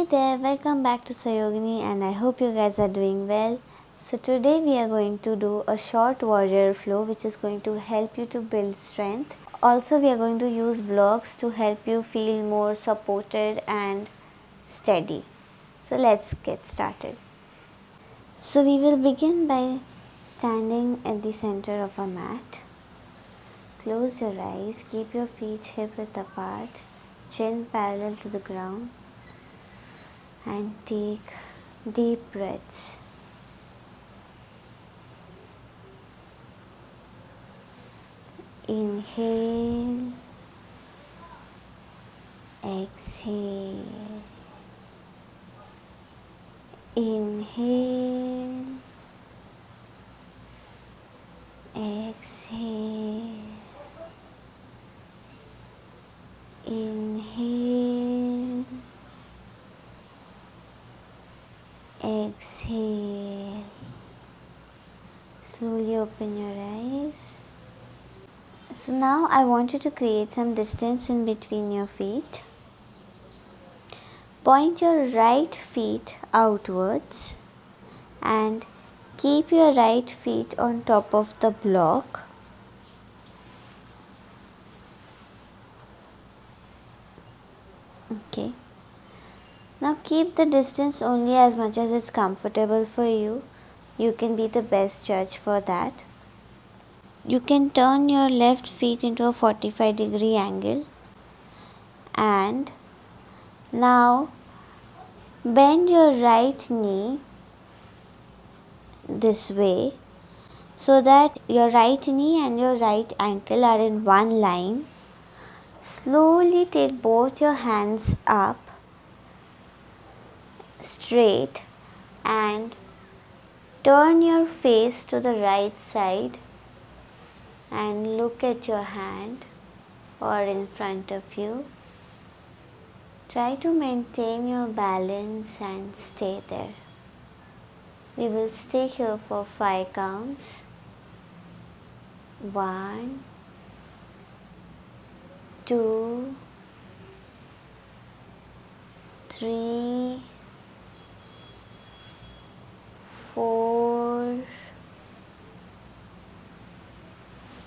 Hi there, welcome back to Sayogini and I hope you guys are doing well. So today we are going to do a short warrior flow which is going to help you to build strength. Also we are going to use blocks to help you feel more supported and steady. So let's get started. So we will begin by standing at the center of a mat. Close your eyes, keep your feet hip width apart, chin parallel to the ground. And take deep breaths. Inhale, exhale, inhale, exhale, inhale, exhale. Slowly open your eyes. So now I want you to create some distance in between your feet. Point your right feet outwards and keep your right feet on top of the block. Okay. Now keep the distance only as much as it's comfortable for you. You can be the best judge for that. You can turn your left feet into a 45-degree angle. And now bend your right knee this way so that your right knee and your right ankle are in one line. Slowly take both your hands up straight and turn your face to the right side and look at your hand or in front of you. Try to maintain your balance and stay there. We will stay here for 5 counts. 1, 2, 3, 4,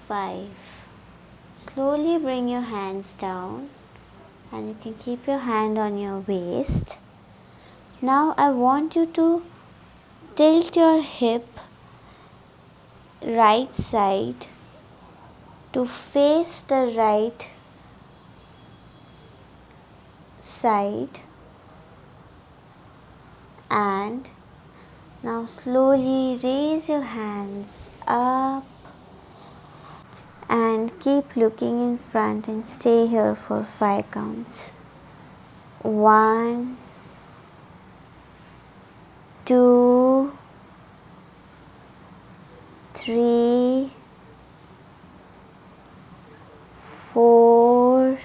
5. Slowly bring your hands down and you can keep your hand on your waist. Now I want you to tilt your hip right side to face the right side, and now slowly raise your hands up and keep looking in front and stay here for 5 counts. 1, 2, 3, 4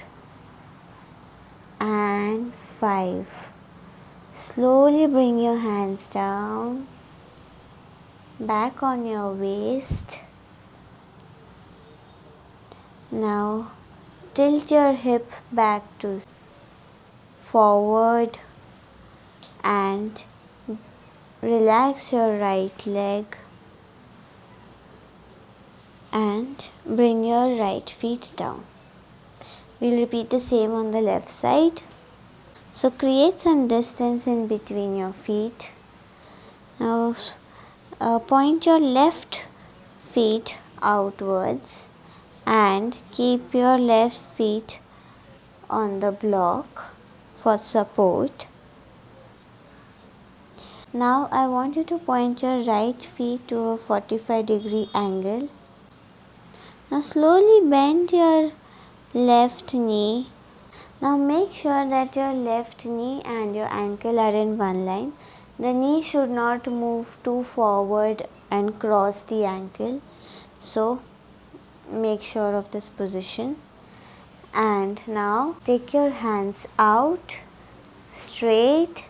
and 5. Slowly bring your hands down, back on your waist. Now tilt your hip back to forward and relax your right leg and bring your right feet down. We'll repeat the same on the left side. So create some distance in between your feet. Now point your left feet outwards and keep your left feet on the block for support. Now I want you to point your right feet to a 45-degree angle. Now slowly bend your left knee. Now make sure that your left knee and your ankle are in one line. The knee should not move too forward and cross the ankle. So make sure of this position. And now take your hands out straight.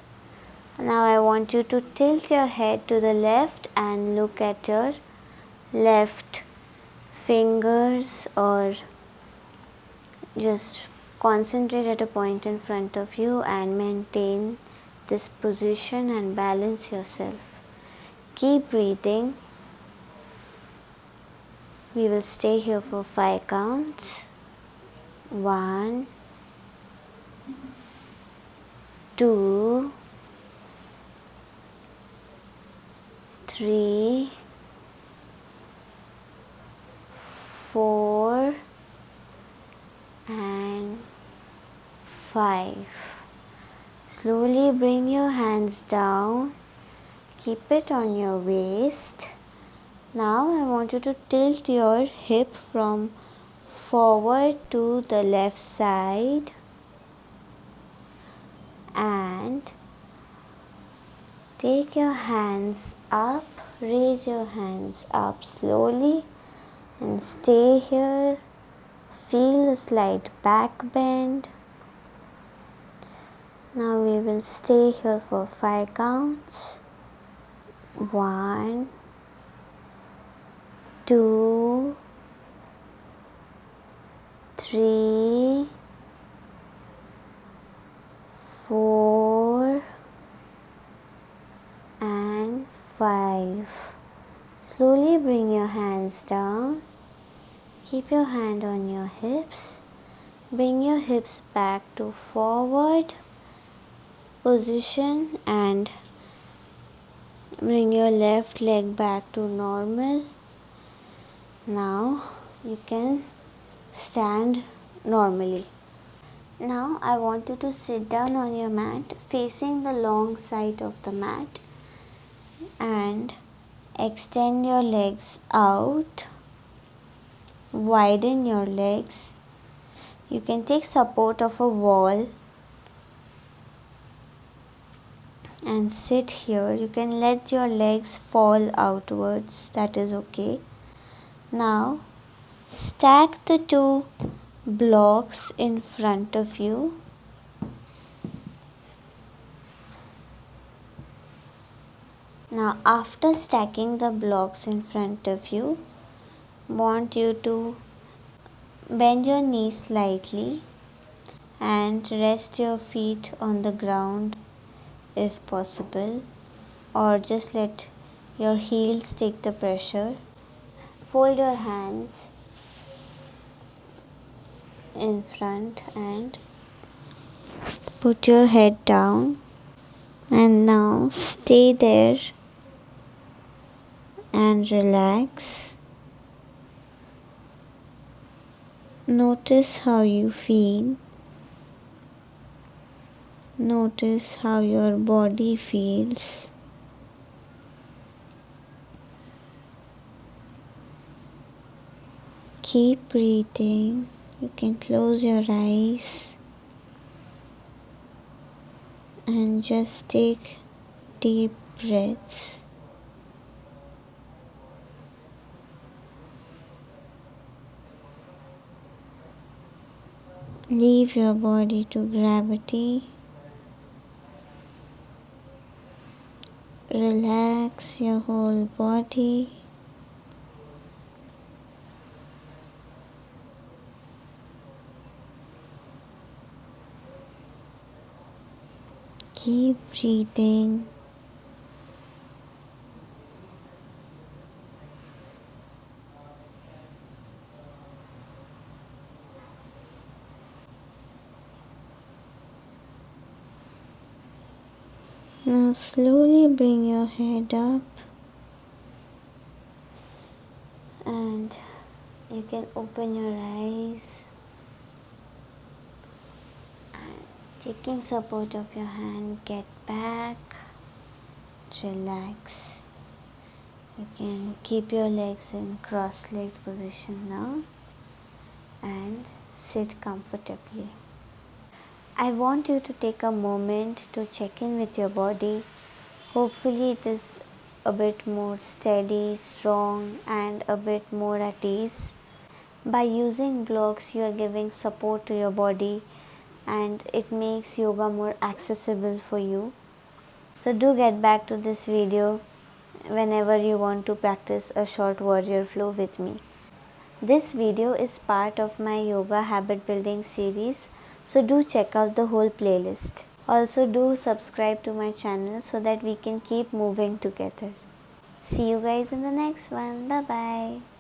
Now I want you to tilt your head to the left and look at your left fingers, or just concentrate at a point in front of you and maintain this position and balance yourself. Keep breathing. We will stay here for 5 counts. 1, 2, 3, 4 and 5. Slowly bring your hands down. Keep it on your waist. Now I want you to tilt your hip from forward to the left side and take your hands up. Raise your hands up slowly and stay here. Feel a slight back bend. Now we will stay here for 5 counts. 1, 2, 3, 4 and 5. Slowly bring your hands down. Keep your hand on your hips. Bring your hips back to forward position and bring your left leg back to normal. Now you can stand normally. Now I want you to sit down on your mat facing the long side of the mat and extend your legs out. Widen your legs. You can take support of a wall and sit here. You can let your legs fall outwards, that is okay. Now stack the 2 blocks in front of you. Now after stacking the blocks in front of you, want you to bend your knees slightly and rest your feet on the ground if possible, or just let your heels take the pressure. Fold your hands in front and put your head down, and now stay there and relax. Notice how you feel. Notice how your body feels. Keep breathing. You can close your eyes and just take deep breaths. Leave your body to gravity. Relax your whole body. Keep breathing. Now slowly bring your head up and you can open your eyes and taking support of your hand, get back, relax. You can keep your legs in cross-legged position now and sit comfortably. I want you to take a moment to check in with your body. Hopefully it is a bit more steady, strong and a bit more at ease. By using blocks, you are giving support to your body and it makes yoga more accessible for you. So do get back to this video whenever you want to practice a short warrior flow with me. This video is part of my yoga habit building series, so do check out the whole playlist. Also do subscribe to my channel so that we can keep moving together. See you guys in the next one. Bye bye.